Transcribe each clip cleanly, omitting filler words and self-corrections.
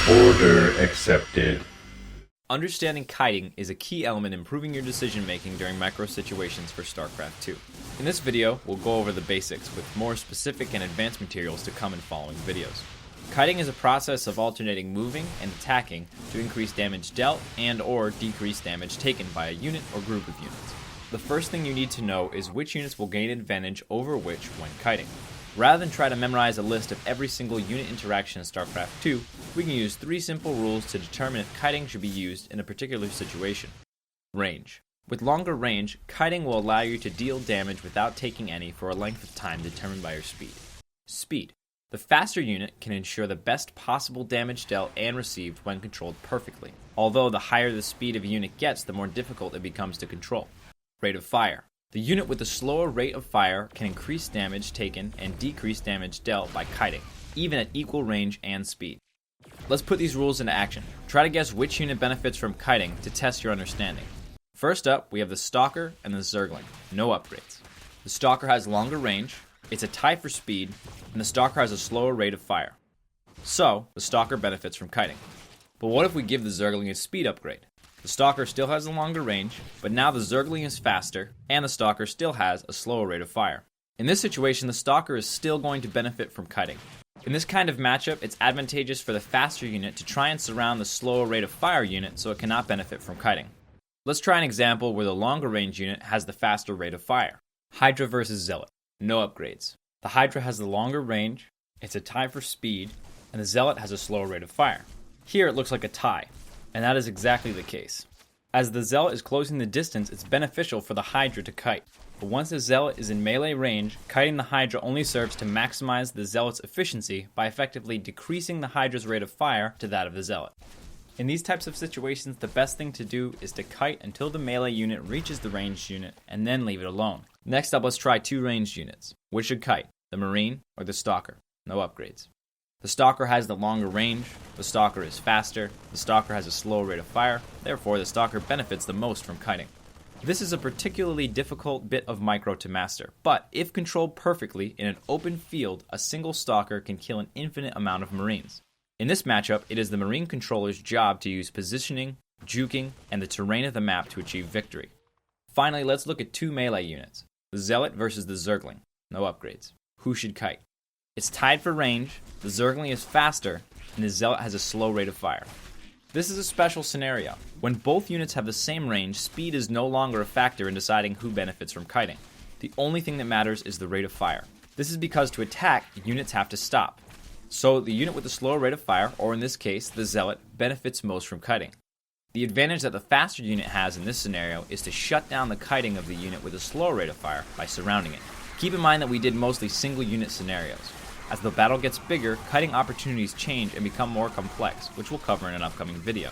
Order accepted. Understanding kiting is a key element in improving your decision making during micro situations for Starcraft 2. In this video, we'll go over the basics with more specific and advanced materials to come in following videos. Kiting is a process of alternating moving and attacking to increase damage dealt and or decrease damage taken by a unit or group of units. The first thing you need to know is which units will gain advantage over which when kiting. Rather than try to memorize a list of every single unit interaction in Starcraft 2, we can use 3 simple rules to determine if kiting should be used in a particular situation. Range. With longer range, kiting will allow you to deal damage without taking any for a length of time determined by your speed. Speed. The faster unit can ensure the best possible damage dealt and received when controlled perfectly, although the higher the speed of a unit gets, the more difficult it becomes to control. Rate of fire. The unit with a slower rate of fire can increase damage taken and decrease damage dealt by kiting, even at equal range and speed. Let's put these rules into action. Try to guess which unit benefits from kiting to test your understanding. First up, we have the Stalker and the ZERGLING. No upgrades. The Stalker has longer range, it's a tie for speed, and the Stalker has a slower rate of fire. So, the Stalker benefits from kiting. But what if we give the ZERGLING a speed upgrade? The Stalker still has a longer range, but now the ZERGLING is faster, and the Stalker still has a slower rate of fire. In this situation, the Stalker is still going to benefit from kiting. In this kind of matchup, it's advantageous for the faster unit to try and surround the slower rate of fire unit so it cannot benefit from kiting. Let's try an example where the longer range unit has the faster rate of fire. Hydra versus Zealot. No upgrades. The Hydra has the longer range, it's a tie for speed, and the Zealot has a slower rate of fire. Here it looks like a tie. And that is exactly the case. As the Zealot is closing the distance, it's beneficial for the Hydra to kite. But once the Zealot is in melee range, kiting the Hydra only serves to maximize the Zealot's efficiency by effectively decreasing the Hydra's rate of fire to that of the Zealot. In these types of situations, the best thing to do is to kite until the melee unit reaches the ranged unit, and then leave it alone. Next up, let's try 2 ranged units. Which should kite, the Marine or the Stalker? No upgrades. The Stalker has the longer range, the Stalker is faster, the Stalker has a slower rate of fire, therefore the Stalker benefits the most from kiting. This is a particularly difficult bit of micro to master, but if controlled perfectly in an open field, a single Stalker can kill an infinite amount of Marines. In this matchup, it is the Marine controller's job to use positioning, juking, and the terrain of the map to achieve victory. Finally, let's look at 2 melee units, the Zealot versus the ZERGLING. No upgrades. Who should kite? It's tied for range, the ZERGLING is faster, and the Zealot has a slow rate of fire. This is a special scenario. When both units have the same range, speed is no longer a factor in deciding who benefits from kiting. The only thing that matters is the rate of fire. This is because to attack, units have to stop. So the unit with the slower rate of fire, or in this case, the Zealot, benefits most from kiting. The advantage that the faster unit has in this scenario is to shut down the kiting of the unit with a slower rate of fire by surrounding it. Keep in mind that we did mostly single unit scenarios. As the battle gets bigger, kiting opportunities change and become more complex, which we'll cover in an upcoming video.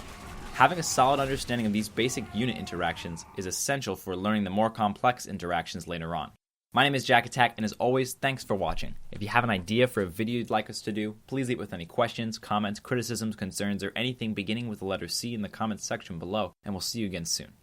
Having a solid understanding of these basic unit interactions is essential for learning the more complex interactions later on. My name is Jack Attack, and as always, thanks for watching. If you have an idea for a video you'd like us to do, please leave with any questions, comments, criticisms, concerns, or anything beginning with the letter C in the comments section below, and we'll see you again soon.